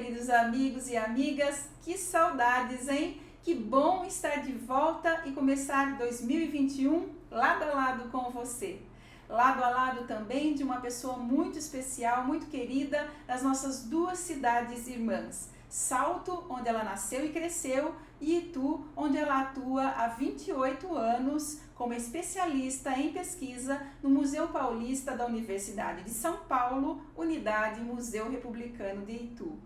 queridos amigos e amigas, que saudades, hein? Que bom estar de volta e começar 2021 lado a lado com você. Lado a lado também de uma pessoa muito especial, muito querida nas nossas duas cidades irmãs. Salto, onde ela nasceu e cresceu, e Itu, onde ela atua há 28 anos como especialista em pesquisa no Museu Paulista da Universidade de São Paulo, Unidade Museu Republicano de Itu.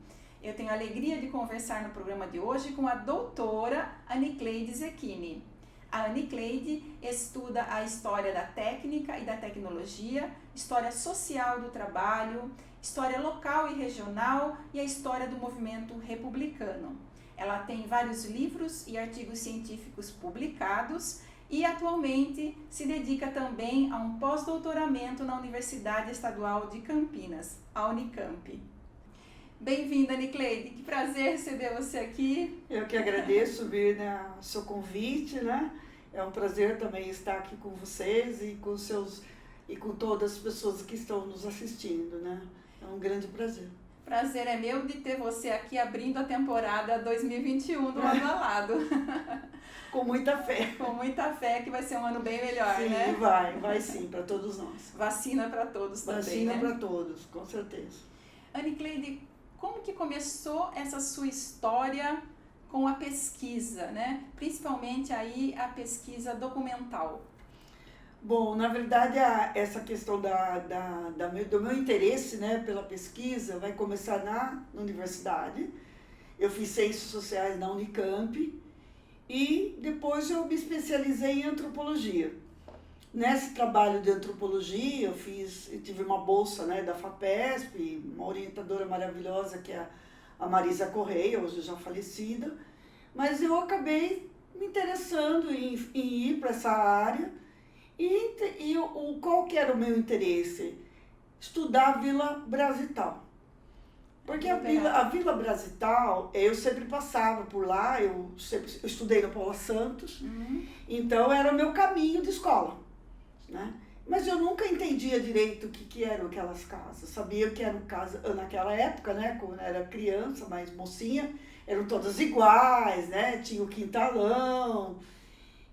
Eu tenho a alegria de conversar no programa de hoje com a doutora Anicleide Zecchini. A Anicleide estuda a história da técnica e da tecnologia, história social do trabalho, história local e regional e a história do movimento republicano. Ela tem vários livros e artigos científicos publicados e atualmente se dedica também a um pós-doutoramento na Universidade Estadual de Campinas, a Unicamp. Bem-vinda, Anicleide, que prazer receber você aqui. Eu que agradeço, Virna, o seu convite, né? É um prazer também estar aqui com vocês e com todas as pessoas que estão nos assistindo, né? É um grande prazer. Prazer é meu de ter você aqui abrindo a temporada 2021 do Lado a Lado. Com muita fé. Com muita fé que vai ser um ano bem melhor, sim, né? Vai sim, para todos nós. Vacina para todos também, Vacina né? para todos, com certeza. Anicleide, como que começou essa sua história com a pesquisa, né? Principalmente aí a pesquisa documental. Bom, na verdade, essa questão do meu interesse, né, pela pesquisa vai começar na universidade. Eu fiz Ciências Sociais na Unicamp e depois eu me especializei em antropologia. Nesse trabalho de antropologia, eu tive uma bolsa, né, da FAPESP, uma orientadora maravilhosa que é a Marisa Correia, hoje já falecida, mas eu acabei me interessando em ir para essa área. Qual que era o meu interesse? Estudar a Vila Brasital. Porque a Vila Brasital, eu sempre passava por lá, eu estudei no Paula Santos, então era o meu caminho de escola, né? Mas eu nunca entendia direito o que eram aquelas casas. Sabia que eram casas, naquela época, né, quando eu era criança, mais mocinha, eram todas iguais, né? Tinha o quintalão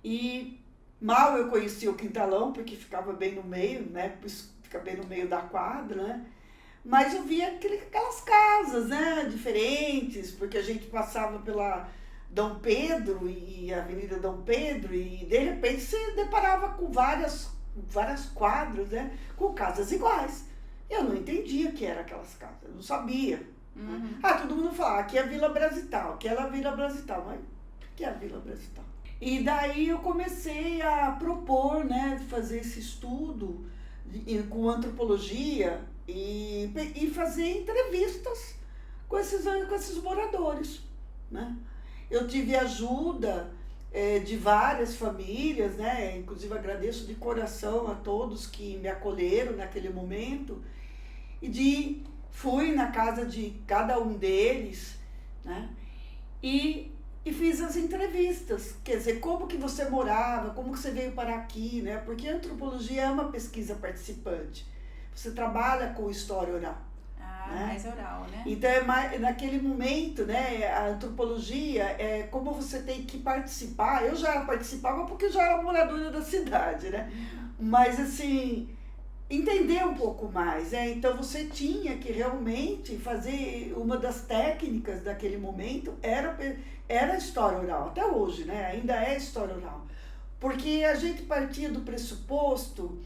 e mal eu conhecia o quintalão, porque ficava bem no meio, né? Fica bem no meio da quadra, né? Mas eu via aquelas casas, né? Diferentes, porque a gente passava pela Dom Pedro e a Avenida Dom Pedro e de repente se deparava com várias quadras, né? Com casas iguais. Eu não entendia o que eram aquelas casas, eu não sabia. Né? Todo mundo falava, aqui é a Vila Brasital, aquela é a Vila Brasital, mas o que é a Vila Brasital? E daí eu comecei a propor, né, fazer esse estudo com antropologia e fazer entrevistas com esses moradores, né? Eu tive ajuda de várias famílias, né? Inclusive agradeço de coração a todos que me acolheram naquele momento e fui na casa de cada um deles, né? E fiz as entrevistas, quer dizer, como que você morava, como que você veio parar aqui, né? Porque a antropologia é uma pesquisa participante. Você trabalha com história oral. Né? Mais oral, né? Então, naquele momento, né, a antropologia é como você tem que participar. Eu já participava porque eu já era moradora da cidade, né? Mas, assim, entender um pouco mais, né? Então você tinha que realmente fazer, uma das técnicas daquele momento era história oral, até hoje, né? Ainda é história oral, porque a gente partia do pressuposto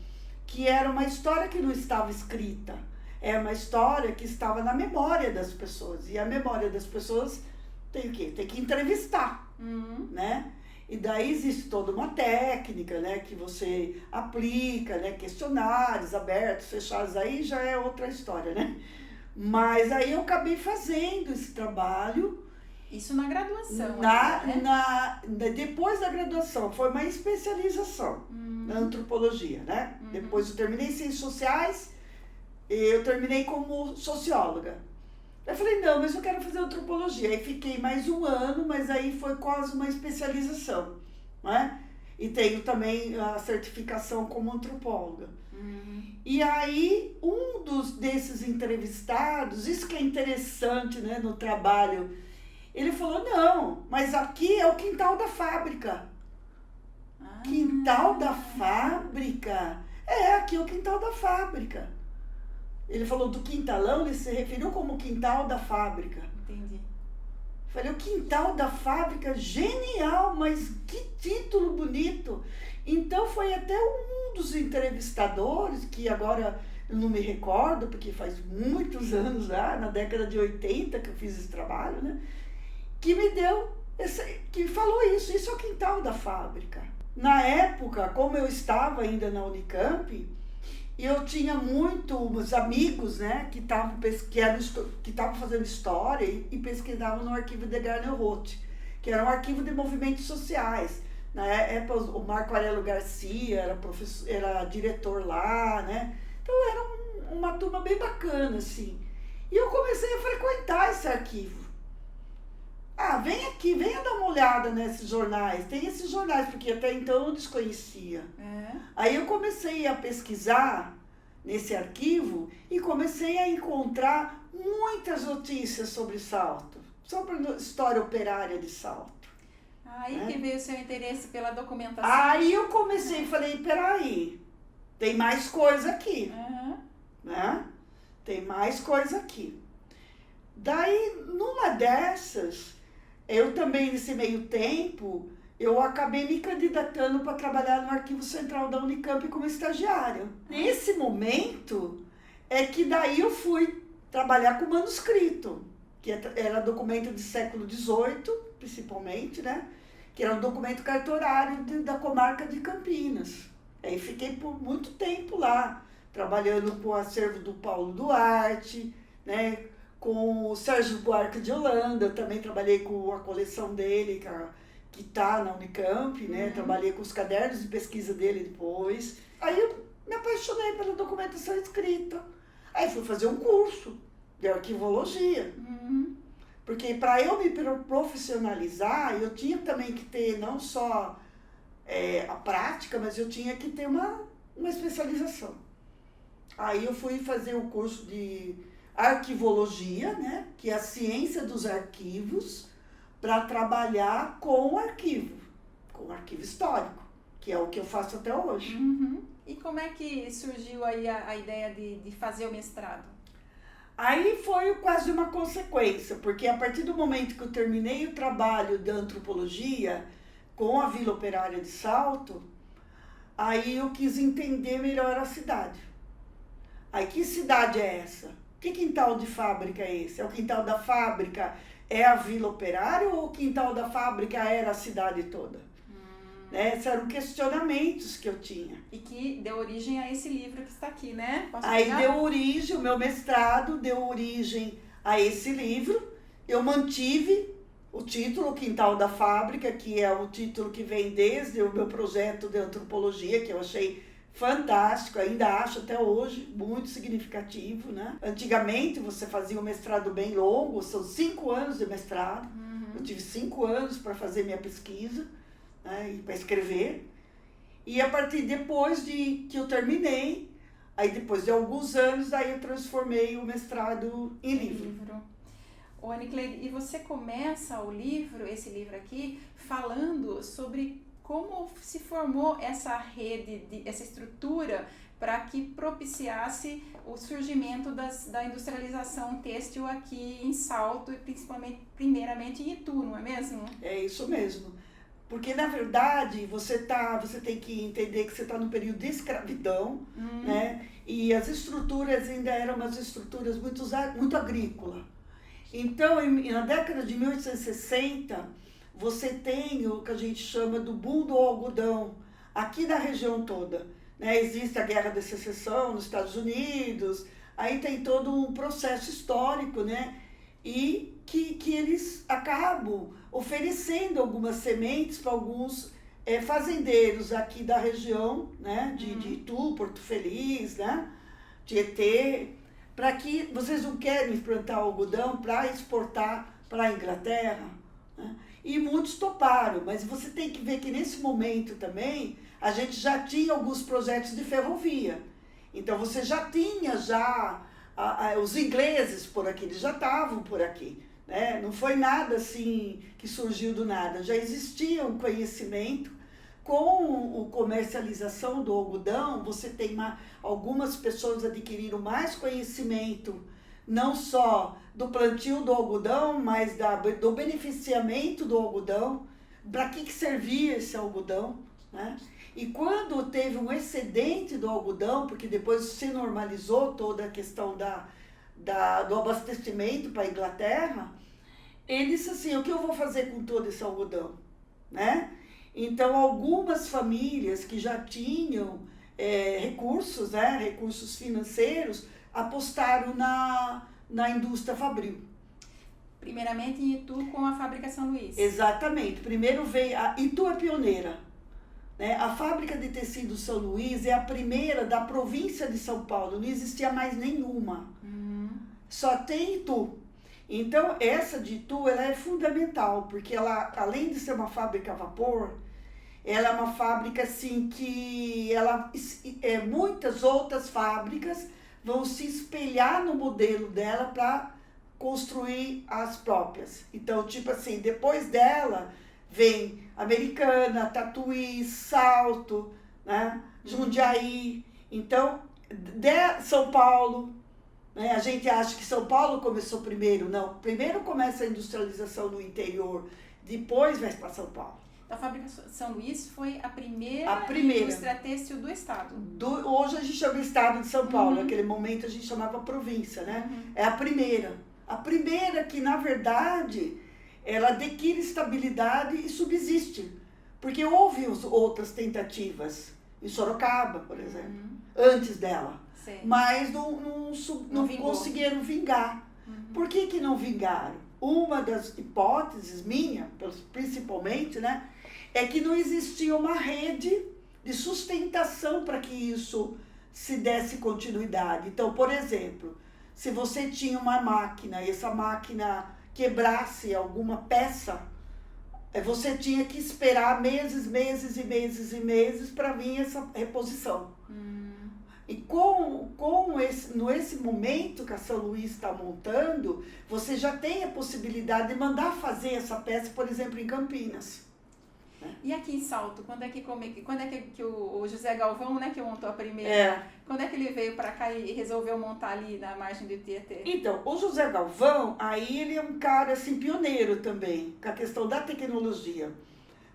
que era uma história que não estava escrita, é uma história que estava na memória das pessoas, e a memória das pessoas tem o quê? Tem que entrevistar, né? E daí existe toda uma técnica, né, que você aplica, né, questionários abertos, fechados, aí já é outra história, né? Mas aí eu acabei fazendo esse trabalho. Isso na graduação. Depois da graduação, foi uma especialização na antropologia, né? Depois eu terminei Ciências Sociais, eu terminei como socióloga. Eu falei, não, mas eu quero fazer antropologia. Aí fiquei mais um ano, mas aí foi quase uma especialização, né? e tenho também a certificação como antropóloga. E aí, desses entrevistados, isso que é interessante, né, no trabalho, ele falou, não, mas aqui é o quintal da fábrica. Quintal da fábrica? Aqui é o quintal da fábrica. Ele falou do quintalão, ele se referiu como quintal da fábrica. Entendi. Falei, o quintal da fábrica, genial, mas que título bonito. Então foi até um dos entrevistadores, que agora eu não me recordo, porque faz muitos anos já, na década de 80 que eu fiz esse trabalho, né? Que me deu, que falou isso é o quintal da fábrica. Na época, como eu estava ainda na Unicamp, eu tinha muitos amigos, né, que estavam fazendo história e pesquisavam no arquivo de Garner-Roth, que era um arquivo de movimentos sociais. Na época, o Marco Aurélio Garcia era diretor lá, né? Então era uma turma bem bacana, assim. E eu comecei a frequentar esse arquivo. Vem aqui, venha dar uma olhada nesses jornais. Tem esses jornais, porque até então eu desconhecia. Aí eu comecei a pesquisar nesse arquivo e comecei a encontrar muitas notícias sobre Salto, sobre a história operária de Salto. Aí que veio o seu interesse pela documentação. Aí eu comecei e falei, peraí, tem mais coisa aqui. Né? Tem mais coisa aqui. Daí, numa dessas, eu também, nesse meio tempo, eu acabei me candidatando para trabalhar no Arquivo Central da Unicamp como estagiária. Nesse momento, é que daí eu fui trabalhar com manuscrito, que era documento de século XVIII, principalmente, né? Que era um documento cartorário da comarca de Campinas. Aí fiquei por muito tempo lá, trabalhando com o acervo do Paulo Duarte, né? Com o Sérgio Buarque de Holanda, eu também trabalhei com a coleção dele, que está na Unicamp, né? Trabalhei com os cadernos de pesquisa dele depois. Aí eu me apaixonei pela documentação escrita. Aí fui fazer um curso de arquivologia. Porque para eu me profissionalizar, eu tinha também que ter não só a prática, mas eu tinha que ter uma especialização. Aí eu fui fazer o curso de arquivologia, né, que é a ciência dos arquivos, para trabalhar com o arquivo histórico, que é o que eu faço até hoje. E como é que surgiu aí a ideia de fazer o mestrado? Aí foi quase uma consequência, porque a partir do momento que eu terminei o trabalho da antropologia com a Vila Operária de Salto, aí eu quis entender melhor a cidade. Aí, que cidade é essa? Que quintal de fábrica é esse? É o quintal da fábrica, é a Vila Operária, ou o quintal da fábrica era a cidade toda? Né? Esses eram questionamentos que eu tinha. E que deu origem a esse livro que está aqui, né? Aí deu origem, o meu mestrado deu origem a esse livro. Eu mantive o título, o Quintal da Fábrica, que é o título que vem desde o meu projeto de antropologia, que eu achei fantástico, ainda acho até hoje, muito significativo, né? Antigamente você fazia um mestrado bem longo, são 5 anos de mestrado. Eu tive 5 anos para fazer minha pesquisa, né, e para escrever. E a partir depois de que eu terminei, aí depois de alguns anos, aí eu transformei o mestrado em livro. Ô, Anicleide, e você começa esse livro aqui, falando sobre como se formou essa rede, essa estrutura para que propiciasse o surgimento da industrialização têxtil aqui em Salto, e primeiramente em Itu, não é mesmo? É isso mesmo. Porque, na verdade, você tem que entender que você está no período de escravidão, né? E as estruturas ainda eram umas estruturas muito agrícolas. Então, na década de 1860, você tem o que a gente chama do boom do algodão, aqui na região toda. Né? Existe a Guerra da Secessão nos Estados Unidos, aí tem todo um processo histórico, né? E que eles acabam oferecendo algumas sementes para alguns fazendeiros aqui da região, né? De Itu, Porto Feliz, né? Tietê, para que vocês não querem plantar algodão para exportar para a Inglaterra, né? E muitos toparam, mas você tem que ver que nesse momento também a gente já tinha alguns projetos de ferrovia. Então você já tinha os ingleses por aqui, eles já estavam por aqui. Né? Não foi nada assim que surgiu do nada, já existia um conhecimento. Com a comercialização do algodão, você tem algumas pessoas adquiriram mais conhecimento, não só do plantio do algodão, mas do beneficiamento do algodão, para que servia esse algodão, né? E quando teve um excedente do algodão, porque depois se normalizou toda a questão do abastecimento para a Inglaterra, ele disse assim, o que eu vou fazer com todo esse algodão, né? Então, algumas famílias que já tinham recursos, né, recursos financeiros, apostaram na indústria fabril. Primeiramente em Itu com a fábrica São Luís. Exatamente. Primeiro veio Itu é pioneira. Né? A fábrica de tecido São Luís é a primeira da província de São Paulo. Não existia mais nenhuma. Só tem Itu. Então, essa de Itu, ela é fundamental, porque ela, além de ser uma fábrica a vapor, ela é uma fábrica assim que muitas outras fábricas vão se espelhar no modelo dela para construir as próprias. Então, tipo assim, depois dela vem Americana, Tatuí, Salto, né? Jundiaí. Então, São Paulo, né? A gente acha que São Paulo começou primeiro. Não, primeiro começa a industrialização no interior, depois vai para São Paulo. A fábrica São Luís foi a primeira indústria têxtil do estado. Hoje a gente chama estado de São Paulo, naquele momento a gente chamava província, né? É a primeira. A primeira que, na verdade, ela adquire estabilidade e subsiste. Porque houve outras tentativas, em Sorocaba, por exemplo, antes dela. Sim. Mas não conseguiram vingar. Por que não vingaram? Uma das hipóteses minha, principalmente, né, é que não existia uma rede de sustentação para que isso se desse continuidade. Então, por exemplo, se você tinha uma máquina e essa máquina quebrasse alguma peça, você tinha que esperar meses para vir essa reposição. E nesse momento que a São Luís está montando, você já tem a possibilidade de mandar fazer essa peça, por exemplo, em Campinas. E aqui em Salto, quando é que o José Galvão, né, que montou a primeira, quando é que ele veio para cá e resolveu montar ali na margem do Tietê? Então, o José Galvão, aí ele é um cara assim, pioneiro também, com a questão da tecnologia.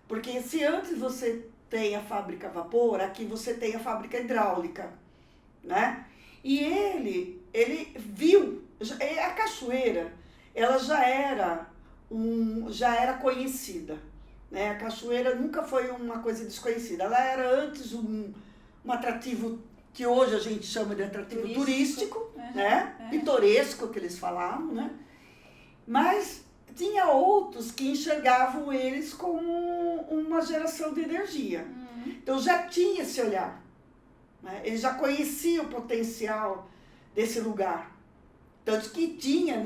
Porque se antes você tem a fábrica a vapor, aqui você tem a fábrica hidráulica, né? E ele viu, a cachoeira, ela já era conhecida. Né? A cachoeira nunca foi uma coisa desconhecida. Ela era antes um atrativo que hoje a gente chama de atrativo turístico, né? Pitoresco, que eles falavam, né? Mas tinha outros que enxergavam eles como uma geração de energia. Então já tinha esse olhar. Né? Eles já conheciam o potencial desse lugar. Tanto que tinha,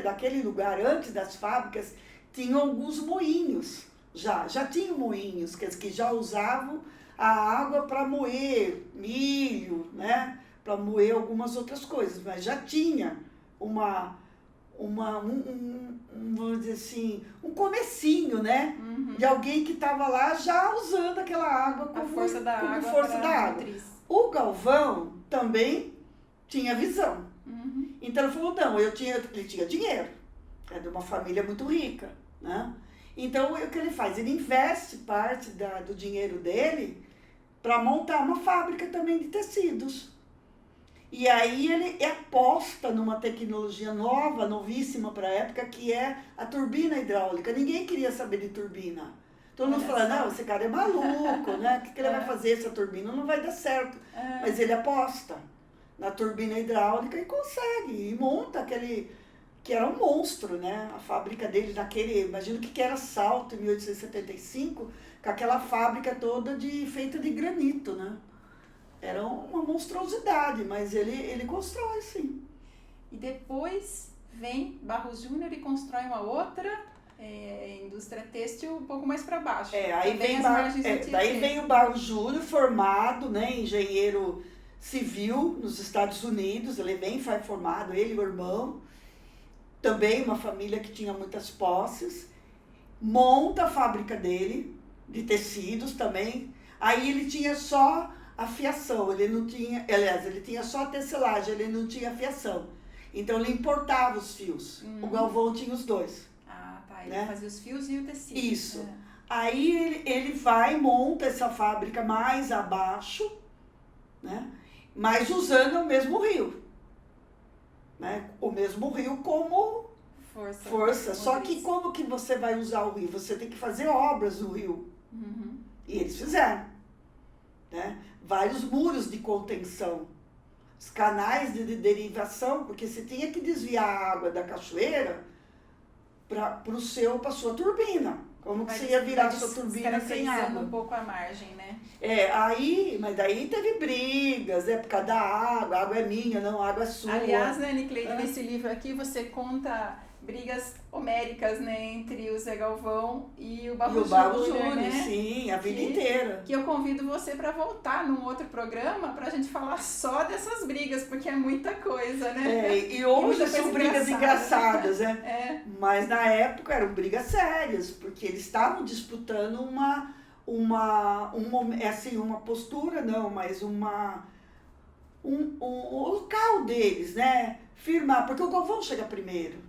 daquele lugar, antes das fábricas, tinham alguns moinhos. Já tinham moinhos que já usavam a água para moer milho, né? Para moer algumas outras coisas, mas já tinha vamos dizer assim, um comecinho, né? De alguém que estava lá já usando aquela água como força da água. O Galvão também tinha visão. Então ele falou, não, ele tinha dinheiro, é de uma família muito rica, né? Então, o que ele faz? Ele investe parte do dinheiro dele para montar uma fábrica também de tecidos. E aí ele aposta numa tecnologia nova, novíssima para a época, que é a turbina hidráulica. Ninguém queria saber de turbina. Todo mundo fala, não, esse cara é maluco, né? O que ele vai fazer essa turbina? Não vai dar certo. Mas ele aposta na turbina hidráulica e consegue. E monta que era um monstro, né? A fábrica dele imagino que era Salto, em 1875, com aquela fábrica toda feita de granito, né? Era uma monstruosidade, mas ele constrói, sim. E depois vem Barros Júnior e constrói uma outra Indústria têxtil um pouco mais para baixo. Aí também vem as margens do Tietê. daí vem o Barros Júnior, formado, né, engenheiro civil nos Estados Unidos. Ele foi formado, ele e o irmão. Também uma família que tinha muitas posses. Monta a fábrica dele, de tecidos também. Aí ele tinha só a fiação, ele não tinha, aliás, ele tinha só a tecelagem, ele não tinha fiação. Então ele importava os fios. O Galvão tinha os dois. Ah, tá. Ele né? fazia os fios e o tecido. Isso. Aí ele vai e monta essa fábrica mais abaixo, né? Mas usando o mesmo rio. Né? O mesmo rio como força. Só que como que você vai usar o rio? Você tem que fazer obras no rio. E eles fizeram. Né? Vários muros de contenção. Os canais de derivação, porque você tinha que desviar a água da cachoeira para a sua turbina. Como que você ia virar a sua turbina sem água? Um pouco a margem, né? Mas daí teve brigas, por causa da água. A água é minha, não, a água é sua. Aliás, né, Nicleide, nesse livro aqui você conta brigas homéricas, né, entre o Zé Galvão e o Barros Júnior, né? Sim, a vida inteira. Que eu convido você para voltar num outro programa pra gente falar só dessas brigas, porque é muita coisa, né? E hoje são brigas engraçadas, né? Mas na época eram brigas sérias, porque eles estavam disputando uma postura, não, mas um local deles, né? Firmar, porque o Galvão chega primeiro.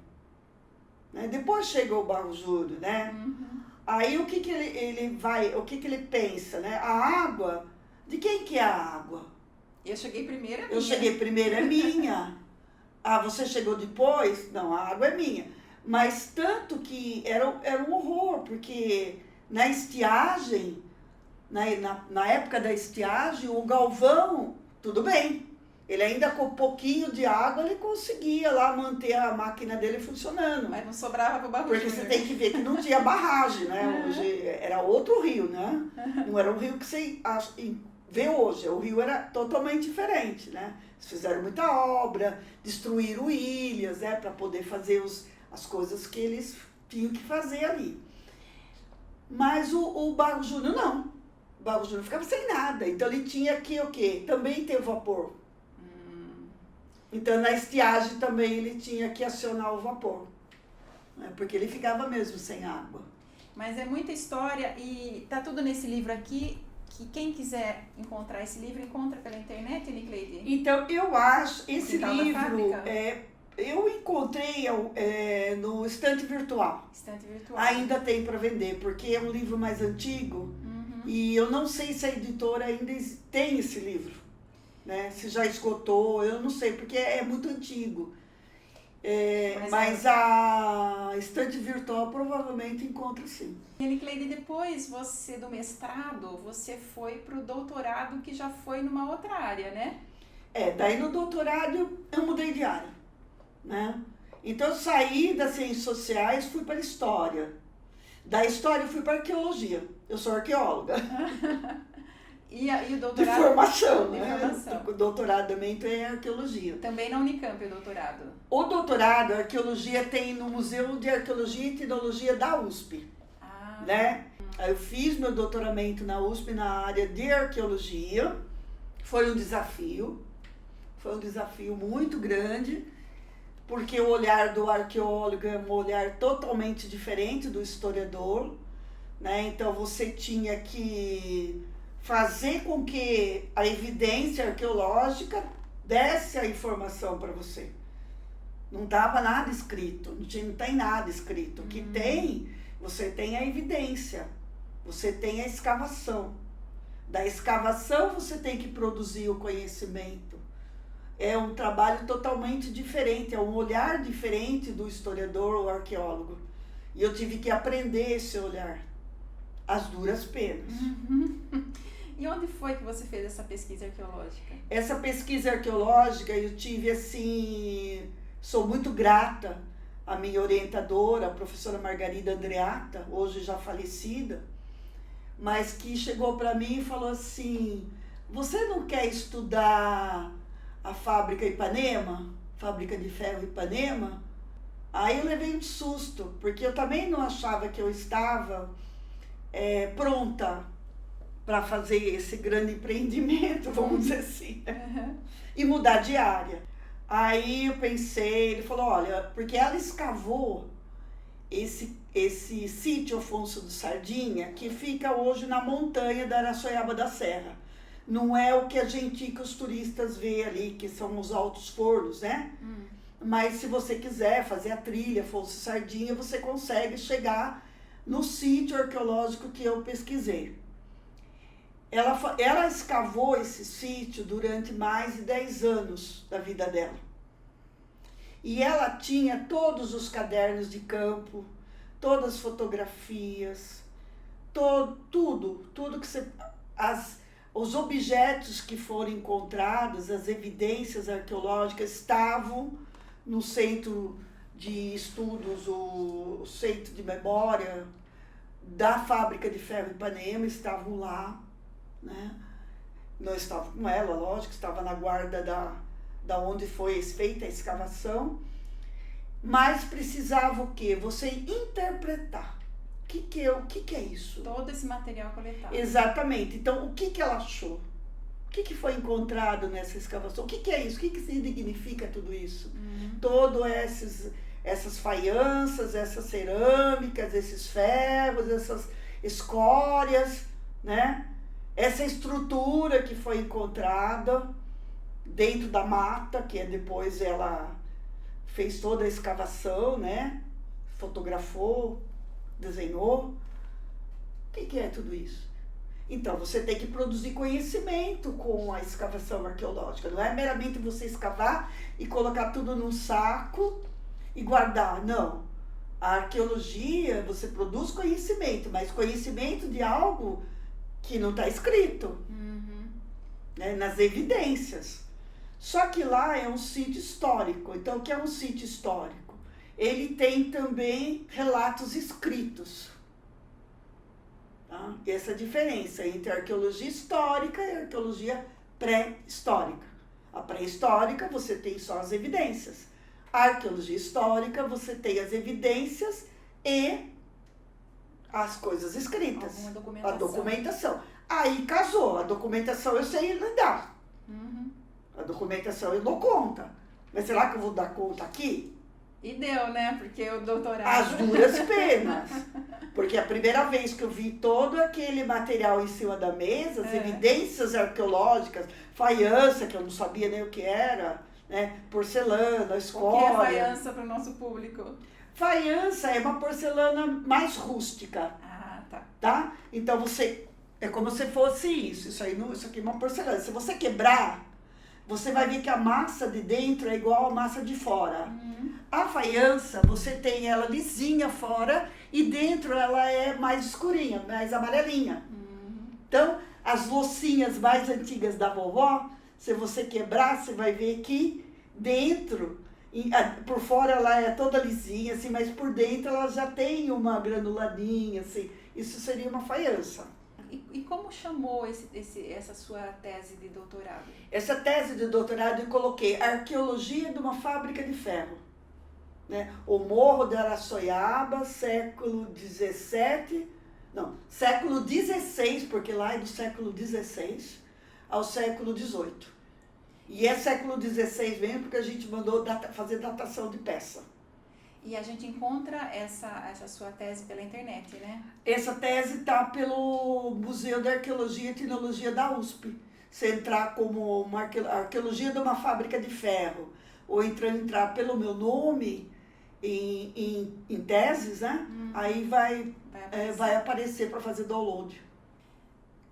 Né? Depois chega o Barros Júnior, né? Aí o que ele pensa, né? A água, de quem que é a água? Eu cheguei primeiro, é minha. Eu cheguei primeiro, é minha. Você chegou depois? Não, a água é minha. Mas tanto que era um horror, porque na estiagem, na época da estiagem, o Galvão, tudo bem. Ele ainda com um pouquinho de água, ele conseguia lá manter a máquina dele funcionando. Mas não sobrava para o Barros Porque Júnior. você tem que ver que não tinha barragem, né? Hoje era outro rio, né? Não era um rio que você vê hoje. O rio era totalmente diferente, né? Eles fizeram muita obra, destruíram ilhas, né? Para poder fazer as coisas que eles tinham que fazer ali. Mas o Barros Júnior não. O Barros Júnior ficava sem nada. Então ele tinha que o quê? Também ter vapor. Então, na estiagem também ele tinha que acionar o vapor, né? Porque ele ficava mesmo sem água. Mas é muita história e tá tudo nesse livro aqui, que quem quiser encontrar esse livro, encontra pela internet, Nicleide? Então, eu acho, esse livro, eu encontrei no Estante Virtual. Estante Virtual. Ainda tem para vender, porque é um livro mais antigo e eu não sei se a editora ainda tem esse livro. Né? Se já esgotou, eu não sei, porque é muito antigo. Mas a Estante Virtual provavelmente encontra sim. E Nicleide, depois do mestrado, você foi para o doutorado, que já foi numa outra área, né? Daí no doutorado eu mudei de área, né? Então eu saí das ciências sociais, fui para a história. Da história eu fui para arqueologia. Eu sou arqueóloga. E o doutorado? De formação, de né? Formação. O doutorado também tem arqueologia. Também na Unicamp o doutorado? O doutorado, a arqueologia tem no Museu de Arqueologia e Tecnologia da USP. Né? Eu fiz meu doutoramento na USP na área de arqueologia. Foi um desafio muito grande, porque o olhar do arqueólogo é um olhar totalmente diferente do historiador, né? Então você tinha que fazer com que a evidência arqueológica desse a informação para você. Não estava nada escrito, não tem nada escrito. O que tem, você tem a evidência, você tem a escavação. Da escavação você tem que produzir o conhecimento. É um trabalho totalmente diferente, é um olhar diferente do historiador ou arqueólogo. E eu tive que aprender esse olhar, às duras penas. E onde foi que você fez essa pesquisa arqueológica? Essa pesquisa arqueológica eu tive assim, sou muito grata à minha orientadora, a professora Margarida Andreatta, hoje já falecida, mas que chegou para mim e falou assim: você não quer estudar a fábrica Ipanema, fábrica de ferro Ipanema? Aí eu levei um susto, porque eu também não achava que eu estava pronta para fazer esse grande empreendimento, vamos dizer assim, e mudar de área. Aí eu pensei, ele falou, olha, porque ela escavou esse sítio Afonso do Sardinha, que fica hoje na montanha da Araçoiaba da Serra. Não é o que que os turistas vê ali, que são os altos fornos, né? Mas se você quiser fazer a trilha Afonso do Sardinha, você consegue chegar no sítio arqueológico que eu pesquisei. Ela escavou esse sítio durante mais de 10 anos da vida dela. E ela tinha todos os cadernos de campo, todas as fotografias, tudo que os objetos que foram encontrados, as evidências arqueológicas estavam no centro de estudos, o centro de memória da fábrica de ferro Ipanema, estavam lá, né? Não estava com ela, lógico, estava na guarda da onde foi feita a escavação, mas precisava o quê? Você interpretar. O que é isso? Todo esse material coletado. Exatamente. Então, o que ela achou? O que foi encontrado nessa escavação? O que é isso? O que significa tudo isso? Todo essas faianças, essas cerâmicas, esses ferros, essas escórias, né? Essa estrutura que foi encontrada dentro da mata, que depois ela fez toda a escavação, né? Fotografou, desenhou. O que é tudo isso? Então, você tem que produzir conhecimento com a escavação arqueológica. Não é meramente você escavar e colocar tudo num saco e guardar. Não. A arqueologia, você produz conhecimento, mas conhecimento de algo que não está escrito, né, nas evidências. Só que lá é um sítio histórico. Então, o que é um sítio histórico? Ele tem também relatos escritos. Tá? Essa é a diferença entre a arqueologia histórica e a arqueologia pré-histórica. A pré-histórica, você tem só as evidências. A arqueologia histórica, você tem as evidências e as coisas escritas. A documentação. Aí casou. A documentação eu sei lidar. A documentação eu dou conta. Mas será que eu vou dar conta aqui? E deu, né? Porque o doutorado... As duras penas. Porque a primeira vez que eu vi todo aquele material em cima da mesa, as evidências arqueológicas, faiança, que eu não sabia nem o que era, né? Porcelana, escória. O que é faiança para o nosso público? Faiança é uma porcelana mais rústica. Ah, tá. Tá? Então é como se fosse isso. Isso aqui é uma porcelana. Se você quebrar, você vai ver que a massa de dentro é igual à massa de fora. A faiança, você tem ela lisinha fora e dentro ela é mais escurinha, mais amarelinha. Então, as loucinhas mais antigas da vovó, se você quebrar, você vai ver que dentro, por fora ela é toda lisinha, assim, mas por dentro ela já tem uma granuladinha, assim. Isso seria uma faiança. E como chamou essa sua tese de doutorado? Essa tese de doutorado eu coloquei Arqueologia de uma Fábrica de Ferro. Né? O Morro da Araçoiaba, século XVI, porque lá é do século XVI ao século XVIII. E é século XVI mesmo porque a gente mandou fazer datação de peça. E a gente encontra essa sua tese pela internet, né? Essa tese está pelo Museu de Arqueologia e Etnologia da USP. Você entrar como uma arqueologia de uma fábrica de ferro, ou entrar pelo meu nome em teses, né? Aí vai aparecer para fazer download.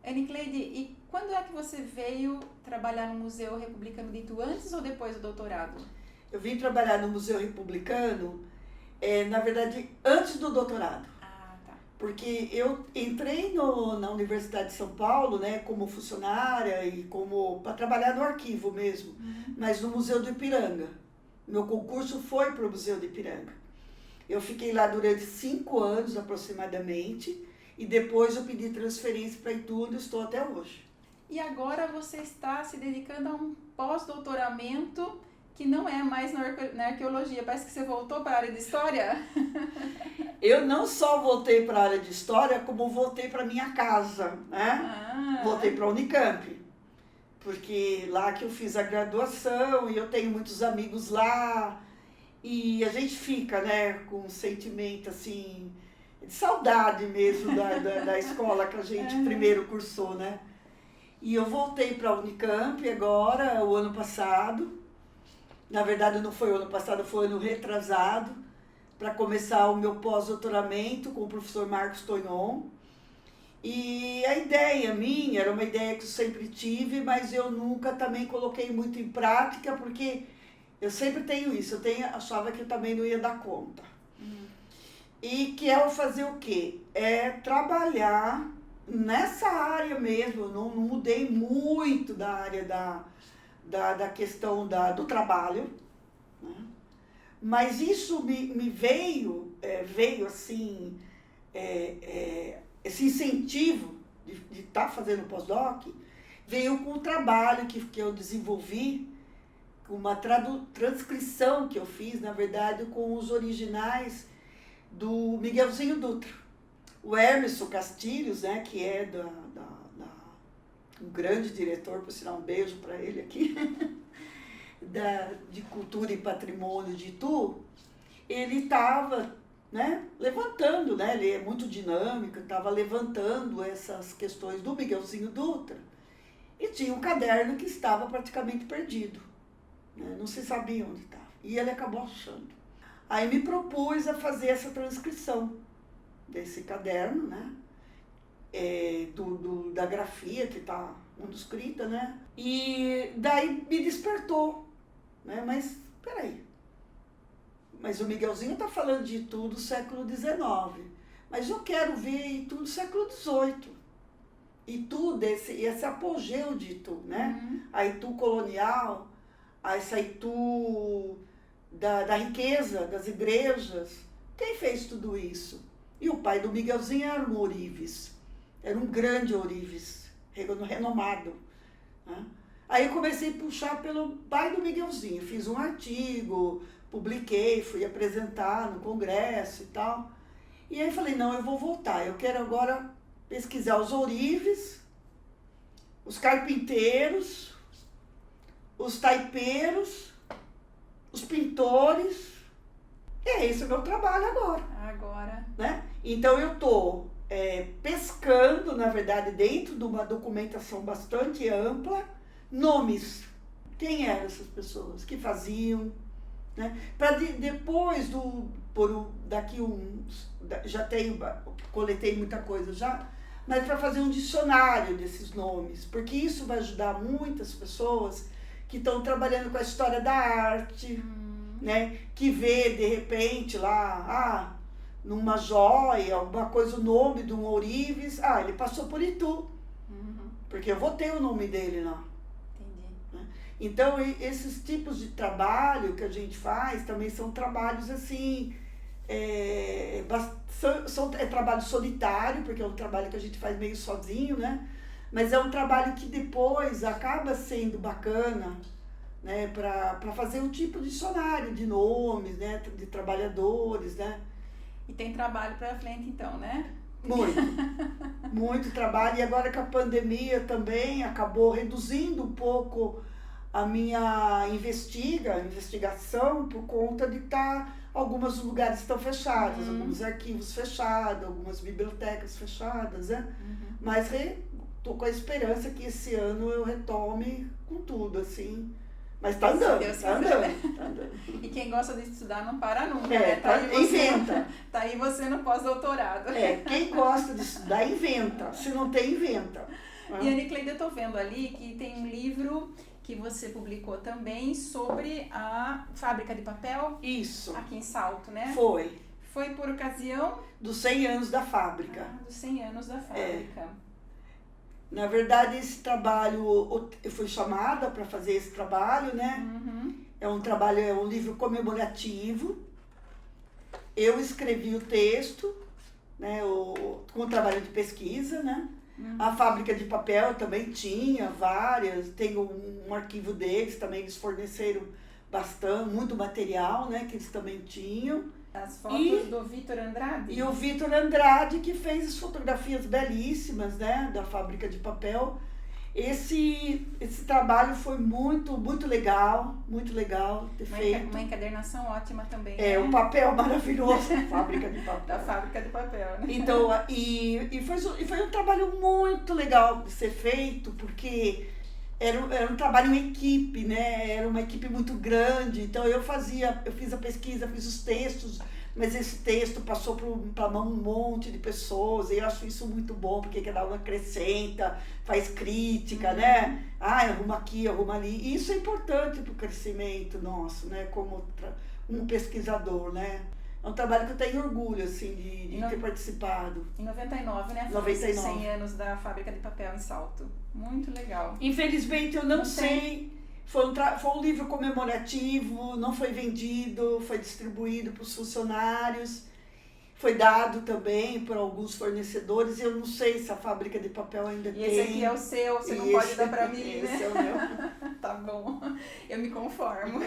Anicleide, e quando é que você veio trabalhar no Museu Republicano de Itu, antes ou depois do doutorado? Eu vim trabalhar no Museu Republicano, na verdade, antes do doutorado. Ah, tá. Porque eu entrei na Universidade de São Paulo, né, como funcionária e para trabalhar no arquivo mesmo, mas no Museu do Ipiranga. Meu concurso foi para o Museu do Ipiranga. Eu fiquei lá durante 5 anos aproximadamente e depois eu pedi transferência para Itu e estou até hoje. E agora você está se dedicando a um pós-doutoramento que não é mais na arqueologia. Parece que você voltou para a área de história. Eu não só voltei para a área de história, como voltei para minha casa, né? Voltei para a Unicamp, porque lá que eu fiz a graduação e eu tenho muitos amigos lá e a gente fica, né, com um sentimento assim de saudade mesmo da escola que a gente primeiro cursou, né? E eu voltei para a Unicamp agora, o ano passado. Na verdade não foi o ano passado, foi o ano retrasado, para começar o meu pós-doutoramento com o professor Marcos Toignon. E a ideia minha era uma ideia que eu sempre tive, mas eu nunca também coloquei muito em prática, porque eu sempre tenho isso, achava que eu também não ia dar conta. E que é o fazer o quê? É trabalhar nessa área mesmo, eu não mudei muito da área da questão do trabalho, né? Mas isso me veio assim, esse incentivo de estar fazendo pós-doc, veio com o trabalho que eu desenvolvi, com uma transcrição que eu fiz, na verdade, com os originais do Miguelzinho Dutra. O Hermeson Castilhos, né, que é um grande diretor, por sinal um beijo para ele aqui, de Cultura e Patrimônio de Itu, ele estava, né, levantando, né, ele é muito dinâmico, estava levantando essas questões do Miguelzinho Dutra, e tinha um caderno que estava praticamente perdido, né, não se sabia onde estava, e ele acabou achando. Aí me propus a fazer essa transcrição desse caderno, né, da grafia que está manuscrita, né? E daí me despertou, né? Mas peraí, mas o Miguelzinho está falando de Itu do século XIX, mas eu quero ver Itu do século XVIII. Itu, esse apogeu de Itu, né? A Itu colonial, essa Itu da riqueza, das igrejas. Quem fez tudo isso? E o pai do Miguelzinho era um ourives. Era um grande ourives, renomado, né? Aí eu comecei a puxar pelo pai do Miguelzinho, fiz um artigo, publiquei, fui apresentar no congresso e tal. E aí falei, não, eu vou voltar, eu quero agora pesquisar os ourives, os carpinteiros, os taipeiros, os pintores. E é esse o meu trabalho agora. Né? Então eu estou pescando, na verdade, dentro de uma documentação bastante ampla, nomes. Quem eram essas pessoas? Que faziam? Né? Para depois, coletei muita coisa já, mas para fazer um dicionário desses nomes, porque isso vai ajudar muitas pessoas que estão trabalhando com a história da arte, né? Que vê, de repente, lá, numa joia, alguma coisa, o nome de um ourives, ele passou por Itu, porque eu vou ter o nome dele lá. Entendi. Né? Então, esses tipos de trabalho que a gente faz também são trabalhos assim, é trabalho solitário, porque é um trabalho que a gente faz meio sozinho, né? Mas é um trabalho que depois acaba sendo bacana, né? Para fazer um tipo de dicionário de nomes, né? De trabalhadores, né? E tem trabalho para frente então, né? Muito trabalho. E agora que a pandemia também acabou reduzindo um pouco a minha investigação por conta de alguns lugares estão fechados, alguns arquivos fechados, algumas bibliotecas fechadas, né? Mas estou com a esperança que esse ano eu retome com tudo, assim. Mas tá andando. E quem gosta de estudar não para nunca, né? Inventa. Tá aí você no pós-doutorado. Quem gosta de estudar, inventa. Se não tem, inventa. E Ana Cleide, eu tô vendo ali que tem um livro que você publicou também sobre a fábrica de papel. Isso. Aqui em Salto, né? Foi. Foi por ocasião? Dos 100 anos da fábrica. Dos 100 anos da fábrica. Na verdade, esse trabalho, eu fui chamada para fazer esse trabalho, né? É um livro comemorativo. Eu escrevi o texto, né? Com o trabalho de pesquisa, né? A fábrica de papel também tinha várias, tem um arquivo deles também, eles forneceram bastante, muito material, né, que eles também tinham. As fotos do Vitor Andrade? E o Vitor Andrade, que fez as fotografias belíssimas, né, da Fábrica de Papel. Esse trabalho foi muito legal ter feito. Uma encadernação ótima também. É, o papel maravilhoso, Fábrica de Papel. Da Fábrica de Papel, né? Então, e foi um trabalho muito legal de ser feito, porque era um trabalho em equipe, né? Era uma equipe muito grande. Então eu fiz a pesquisa, fiz os textos, mas esse texto passou para mão um monte de pessoas, e eu acho isso muito bom, porque cada um acrescenta, faz crítica, né? Arruma aqui, arruma ali. E isso é importante para o crescimento nosso, né? Como um pesquisador, né? É um trabalho que eu tenho orgulho, assim, de ter participado. Em 99, né? 99. 100 anos da Fábrica de Papel em Salto. Muito legal. Infelizmente, eu não sei. Foi um livro comemorativo, não foi vendido, foi distribuído para os funcionários, foi dado também por alguns fornecedores. Eu não sei se a Fábrica de Papel ainda tem. E esse aqui é o seu, você não pode dar para mim, né? Esse é o meu. Tá bom, eu me conformo.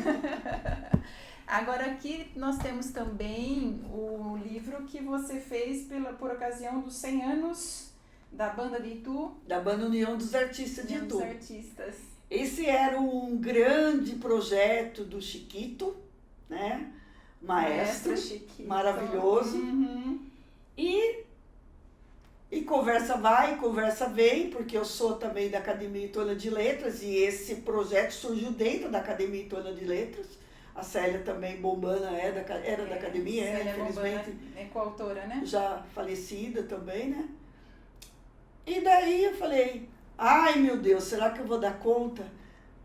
Agora aqui nós temos também o livro que você fez por ocasião dos 100 anos da Banda de Itu. Da Banda União dos Artistas de União Itu. dos Artistas. Esse era um grande projeto do Chiquito, né? Maestro Chiquito. Maravilhoso. Uhum. E conversa vai, conversa vem, porque eu sou também da Academia Ituana de Letras, e esse projeto surgiu dentro da Academia Ituana de Letras. A Célia também, Bombana, era da academia, infelizmente. É coautora, né? Já falecida também, né? E daí eu falei, ai meu Deus, será que eu vou dar conta?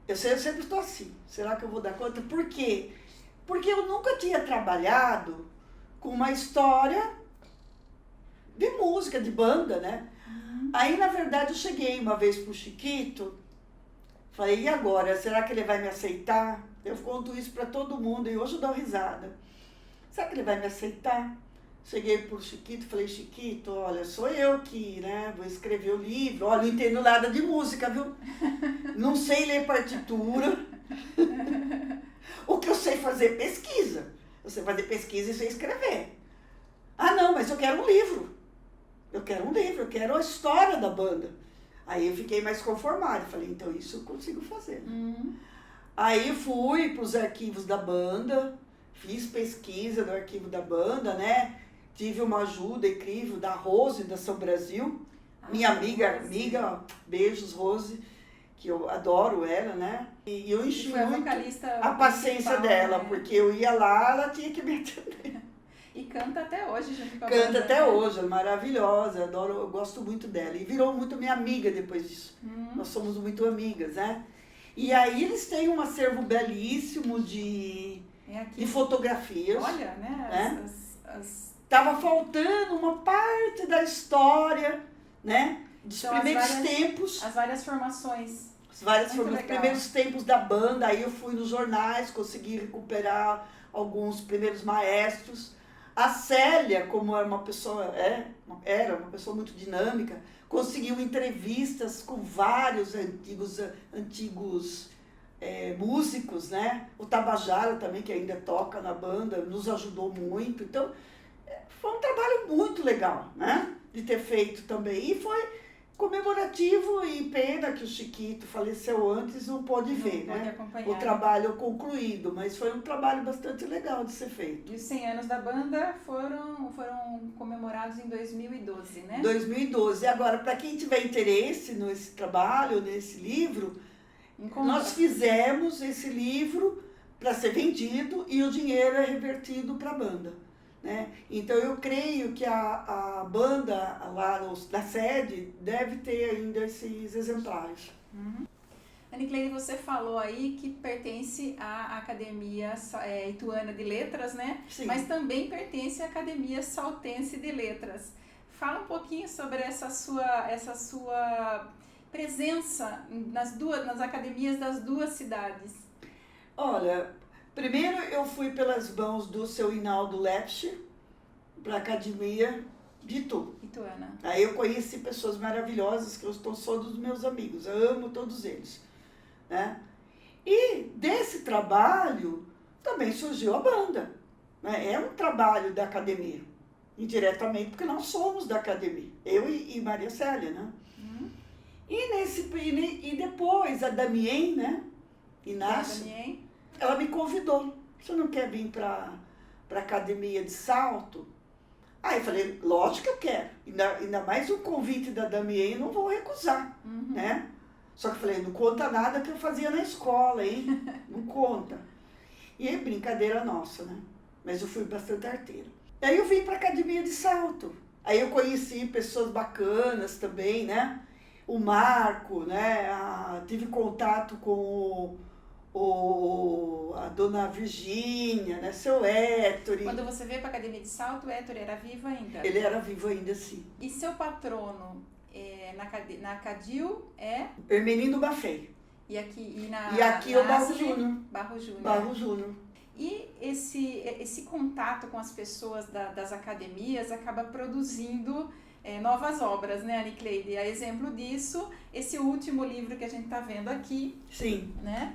Eu sempre estou assim, será que eu vou dar conta? Por quê? Porque eu nunca tinha trabalhado com uma história de música, de banda, né? Aí, na verdade, eu cheguei uma vez pro Chiquito, falei, e agora? Será que ele vai me aceitar? Eu conto isso para todo mundo e hoje eu dou risada. Será que ele vai me aceitar? Cheguei pro Chiquito e falei, Chiquito, olha, sou eu que, né, vou escrever o livro. Olha, não entendo nada de música, viu? Não sei ler partitura. O que eu sei fazer é pesquisa. Eu sei fazer pesquisa e sei escrever. Ah, não, mas eu quero um livro. Eu quero a história da banda. Aí eu fiquei mais conformada. Falei, então isso eu consigo fazer. Aí fui para os arquivos da banda, fiz pesquisa no arquivo da banda, né? Tive uma ajuda incrível da Rose, da São Brasil. Minha amiga, beijos, Rose, que eu adoro ela, né? E eu enchi muito a paciência dela, né? Porque eu ia lá, ela tinha que me atender. E canta até hoje, junto com a Canta banda, até né? hoje, é maravilhosa, eu gosto muito dela. E virou muito minha amiga depois disso. Nós somos muito amigas, né? E aí eles têm um acervo belíssimo de fotografias. Olha, né? Tava faltando uma parte da história, né? Dos primeiros tempos. As várias formações. Os primeiros tempos da banda. Aí eu fui nos jornais, consegui recuperar alguns primeiros maestros. A Célia, como era uma pessoa muito dinâmica, conseguiu entrevistas com vários antigos músicos, né? O Tabajara também, que ainda toca na banda, nos ajudou muito. Então, foi um trabalho muito legal, né? De ter feito também. E foi comemorativo, e pena que o Chiquito faleceu antes, não pôde ver, né? Acompanhar. O trabalho concluído, mas foi um trabalho bastante legal de ser feito. E os 100 anos da banda foram comemorados em 2012, né? 2012. Agora, para quem tiver interesse nesse trabalho, nesse livro, nós fizemos esse livro para ser vendido e o dinheiro é revertido para a banda, né? Então eu creio que a banda lá na sede deve ter ainda esses exemplares. Anicleide, você falou aí que pertence à Academia Ituana de Letras, né? Sim. Mas também pertence à Academia Saltense de Letras. Fala um pouquinho sobre essa sua presença nas academias das duas cidades. Olha, primeiro eu fui pelas mãos do seu Hinaldo Lepsch para a Academia de Ituana. Aí eu conheci pessoas maravilhosas, que são dos meus amigos, eu amo todos eles, né? E desse trabalho trabalho, também surgiu a banda. Né? É um trabalho da academia, indiretamente, porque nós somos da academia, eu e Maria Célia, né? E depois a Damien, né? Inácio, ela me convidou. Você não quer vir para a academia de salto? Aí eu falei, lógico que eu quero. Ainda mais um convite da Damien, eu não vou recusar, né? Só que eu falei, não conta nada que eu fazia na escola, hein? Não conta. E é brincadeira nossa, né? Mas eu fui bastante arteira. Aí eu vim para a academia de salto. Aí eu conheci pessoas bacanas também, né? O Marco, né? Tive contato com a dona Virgínia, né? Seu Héctor. Quando você veio para a academia de salto, o Héctor era vivo ainda? Ele era vivo ainda, sim. E seu patrono na Cadil é? Hermelino Bafei. E aqui é o Barro Júnior. Barro Júnior. E esse contato com as pessoas das academias acaba produzindo novas obras, né, Anicleide? A exemplo disso, esse último livro que a gente está vendo aqui. Sim. Né?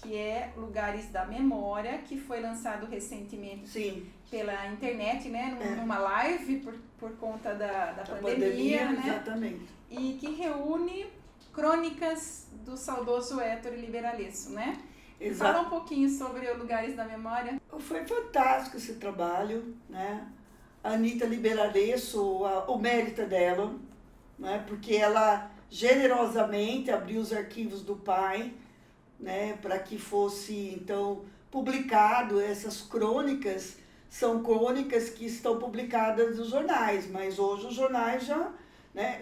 Que é Lugares da Memória, que foi lançado recentemente pela internet, né? Numa live por conta da pandemia, né? Exatamente. E que reúne crônicas do saudoso Héctor Liberalesso, né? Exato. Fala um pouquinho sobre o Lugares da Memória. Foi fantástico esse trabalho, né? A Anita Liberalesso, o mérito dela, né? Porque ela generosamente abriu os arquivos do pai, né? Para que fosse, então, publicado. Essas crônicas são crônicas que estão publicadas nos jornais, mas hoje os jornais já, né,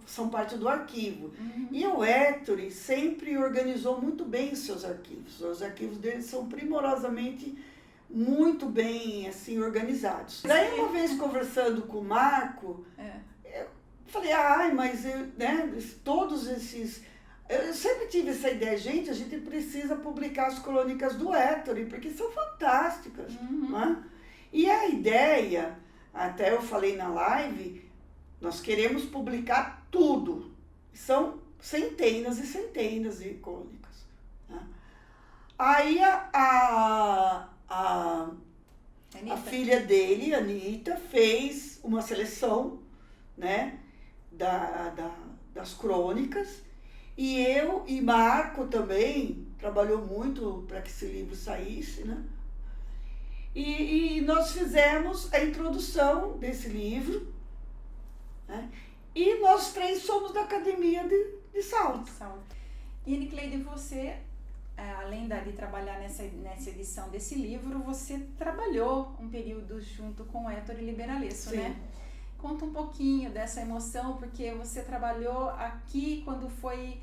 são parte do arquivo. E o Héctor sempre organizou muito bem os seus arquivos. Os arquivos dele são primorosamente muito bem assim organizados. Daí uma vez conversando com o Marco, eu falei, mas né, todos esses... Eu sempre tive essa ideia, gente, a gente precisa publicar as crônicas do Héctor, porque são fantásticas. Né? E a ideia, até eu falei na live, nós queremos publicar tudo. São centenas e centenas de crônicas. Né? Aí a filha dele, a Anitta, fez uma seleção, né, das crônicas. E eu e Marco também trabalhou muito para que esse livro saísse, né? E nós fizemos a introdução desse livro, né? E nós três somos da academia de salto. E Anicleide, você, além de trabalhar nessa edição desse livro, você trabalhou um período junto com o Héctor Liberalesso, né? Conta um pouquinho dessa emoção, porque você trabalhou aqui quando foi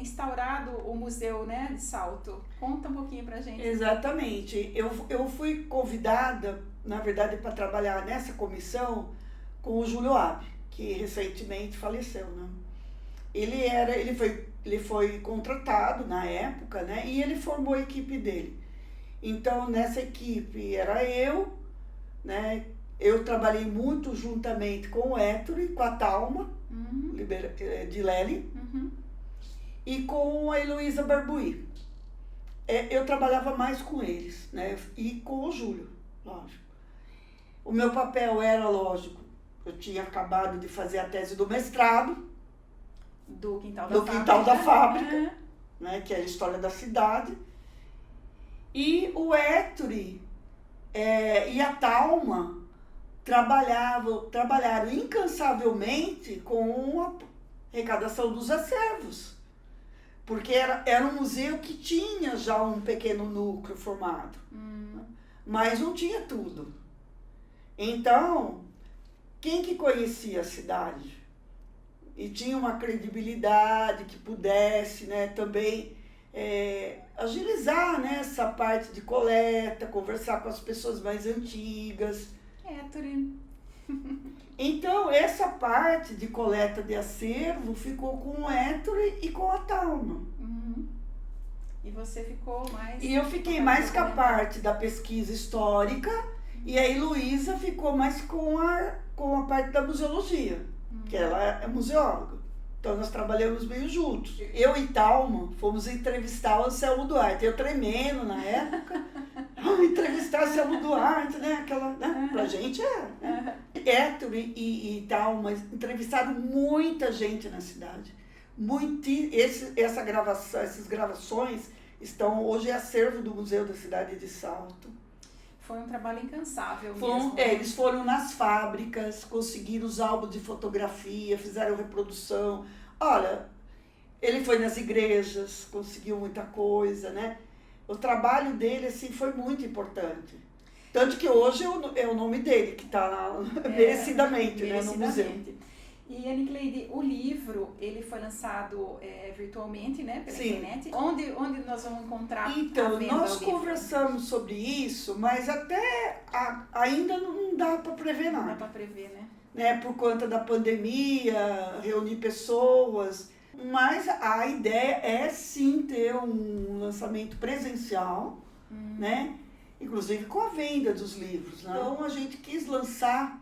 instaurado o museu, né, de salto. Conta um pouquinho pra gente. Exatamente. Eu fui convidada, na verdade, para trabalhar nessa comissão com o Júlio Abbe, que recentemente faleceu, né? Ele foi contratado na época, né, e ele formou a equipe dele. Então, nessa equipe era eu, né? Eu trabalhei muito juntamente com o Héctor e com a Thalma de Lely e com a Heloísa Barbuí. Eu trabalhava mais com eles, né? E com o Júlio, lógico. O meu papel era, lógico, eu tinha acabado de fazer a tese do mestrado do Quintal da Fábrica, né? Que é a história da cidade. E o Héctor e a Thalma trabalharam incansavelmente com a arrecadação dos acervos, porque era um museu que tinha já um pequeno núcleo formado, mas não tinha tudo. Então, quem que conhecia a cidade e tinha uma credibilidade que pudesse, né, também agilizar, né, essa parte de coleta, conversar com as pessoas mais antigas. Então, essa parte de coleta de acervo ficou com o Héctor e com a Thalma. E você ficou mais... E eu fiquei mais com a parte da pesquisa histórica, e a Heloísa ficou mais com a parte da museologia, que ela é museóloga, Então nós trabalhamos meio juntos. Eu e Thalma fomos entrevistar o Anselmo Duarte. Eu tremendo na época. Entrevistar o Anselmo Duarte, né? Aquela, né? Pra gente Héctor e Thalma entrevistaram muita gente na cidade. Essas gravações estão hoje é acervo do Museu da Cidade de Salto. Foi um trabalho incansável mesmo. Eles foram nas fábricas, conseguiram os álbuns de fotografia, fizeram reprodução. Olha, ele foi nas igrejas, conseguiu muita coisa, né? O trabalho dele, assim, foi muito importante. Tanto que hoje é o nome dele que está merecidamente, né, no museu. E, Anne Cleide, o livro, ele foi lançado virtualmente, né, pela Sim. internet. Onde nós vamos encontrar Então, a venda nós do livro? conversamos sobre isso, mas até ainda não dá para prever nada. Não dá para prever, né? Por conta da pandemia, reunir pessoas. Mas a ideia é sim ter um lançamento presencial, né? Inclusive com a venda dos livros. Né? Então a gente quis lançar,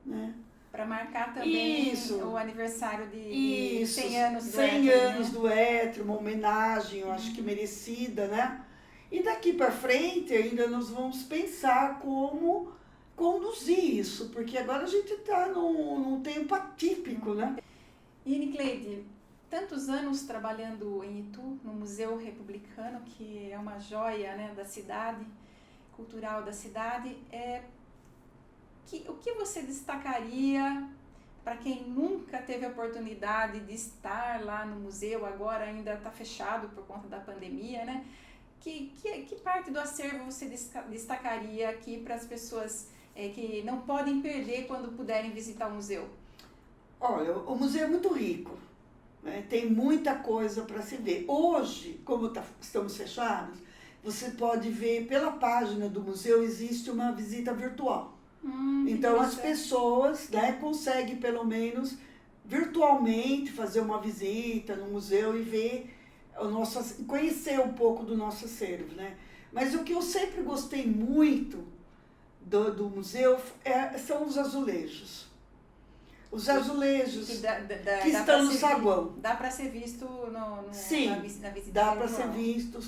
né? Para marcar também o aniversário de 100 anos do Hétero. 100 anos do Hétero, uma homenagem, eu acho que merecida, né? E daqui para frente ainda nós vamos pensar como conduzir isso, porque agora a gente está num tempo atípico, né? E, Anne Cleide, tantos anos trabalhando em Itu, no Museu Republicano, que é uma joia, né, da cidade, cultural da cidade, o que você destacaria para quem nunca teve a oportunidade de estar lá no museu, agora ainda está fechado por conta da pandemia, né? Que parte do acervo você destacaria aqui para as pessoas que não podem perder quando puderem visitar o museu? Olha, o museu é muito rico, né? Tem muita coisa para se ver. Hoje, como estamos fechados, você pode ver pela página do museu, existe uma visita virtual. Então as pessoas, né, conseguem pelo menos virtualmente fazer uma visita no museu e ver conhecer um pouco do nosso acervo, né? Mas o que eu sempre gostei muito do museu são os azulejos. Os azulejos que estão no saguão. Dá para ser visto Sim, na visita dá para ser visto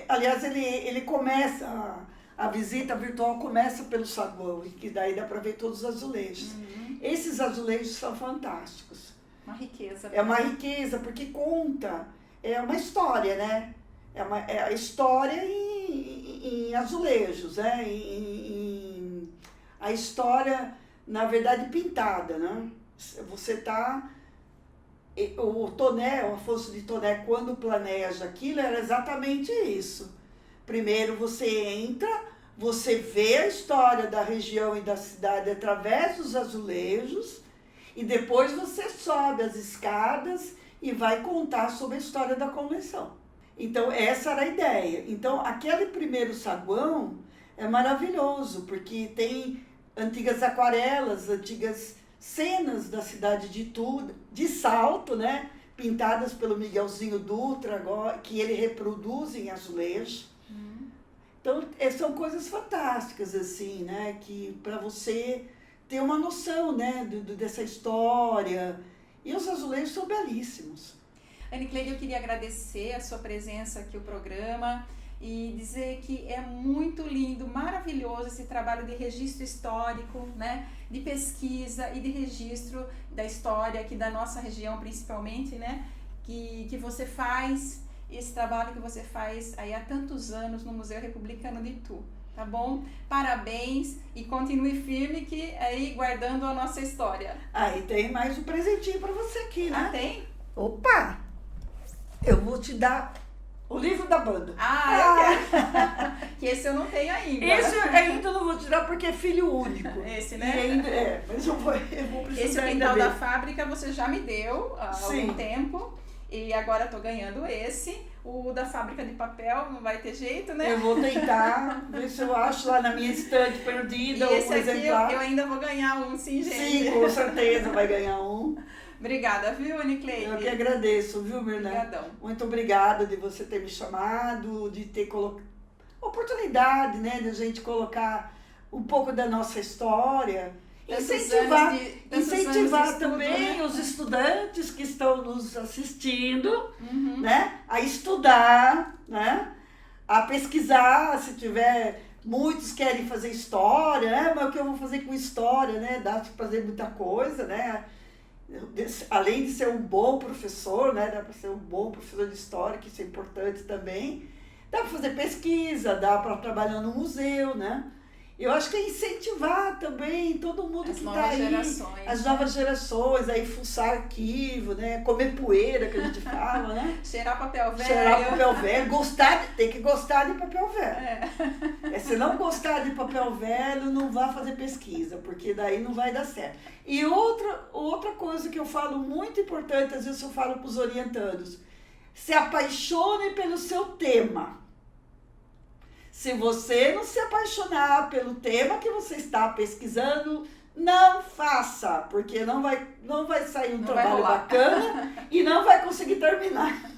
aliás, ele começa a visita virtual começa pelo saguão, e que daí dá para ver todos os azulejos. Esses azulejos são fantásticos. Uma riqueza. É uma riqueza, porque conta, é uma história, né? É a história em azulejos, né? A história, na verdade, pintada, né? Você tá... O Afonso de Toné, quando planeja aquilo, era exatamente isso. Primeiro você entra, você vê a história da região e da cidade através dos azulejos e depois você sobe as escadas e vai contar sobre a história da convenção. Então essa era a ideia. Então aquele primeiro saguão é maravilhoso, porque tem antigas aquarelas, antigas cenas da cidade de Itu, de Salto, né? Pintadas pelo Miguelzinho Dutra, agora, que ele reproduz em azulejo. Então, são coisas fantásticas, assim, né? Que para você ter uma noção, né? Dessa história. E os azulejos são belíssimos. Anne Cleide, eu queria agradecer a sua presença aqui no programa e dizer que é muito lindo, maravilhoso esse trabalho de registro histórico, né? De pesquisa e de registro da história aqui da nossa região, principalmente, né? Que você faz... esse trabalho que você faz aí há tantos anos no Museu Republicano de Itu, tá bom? Parabéns e continue firme que aí guardando a nossa história. Aí tem mais um presentinho para você aqui, né? Tem? Opa! Eu vou te dar o livro da banda. Eu quero. Que esse eu não tenho ainda. Esse eu ainda não vou te dar porque é filho único. Esse, né? Mas eu vou precisar. Esse Quintal da Fábrica você já me deu há Sim. algum tempo. E agora tô ganhando esse. O da Fábrica de Papel não vai ter jeito, né? Eu vou tentar ver se eu acho lá na minha estante perdida E esse um aqui exemplar. eu ainda vou ganhar um, sim, gente. Sim, com certeza vai ganhar um. Obrigada, viu, Anne Cleide? Eu que agradeço, viu, Mirna? Obrigadão. Muito obrigada de você ter me chamado, de ter oportunidade, né, de a gente colocar um pouco da nossa história Incentivar, tantos anos de incentivar estudo, também né? os estudantes que estão nos assistindo, Uhum. né, a estudar, né, a pesquisar, se tiver, muitos querem fazer história, né, mas o que eu vou fazer com história, né, dá para fazer muita coisa, né, além de ser um bom professor, né, dá para ser um bom professor de história, que isso é importante também, dá para fazer pesquisa, dá para trabalhar no museu, né. Eu acho que é incentivar também todo mundo As que está novas aí, gerações, as né? novas gerações, aí fuçar arquivo, né, comer poeira, que a gente fala, né, Cheirar papel velho. cheirar papel velho, tem que gostar de papel velho. É. Se não gostar de papel velho, não vá fazer pesquisa, porque daí não vai dar certo. E outra coisa que eu falo muito importante, às vezes eu falo para os orientandos, se apaixone pelo seu tema. Se você não se apaixonar pelo tema que você está pesquisando, não faça, porque não vai sair um Não vai trabalho rolar. bacana e não vai conseguir terminar.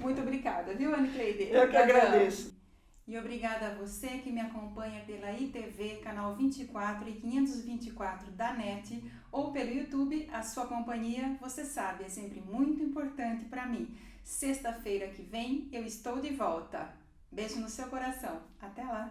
Muito obrigada, viu, Anne Cleide? Eu que agradeço. E obrigada a você que me acompanha pela ITV, canal 24 e 524 da NET, ou pelo YouTube. A sua companhia, você sabe, é sempre muito importante para mim. Sexta-feira que vem eu estou de volta. Beijo no seu coração. Até lá!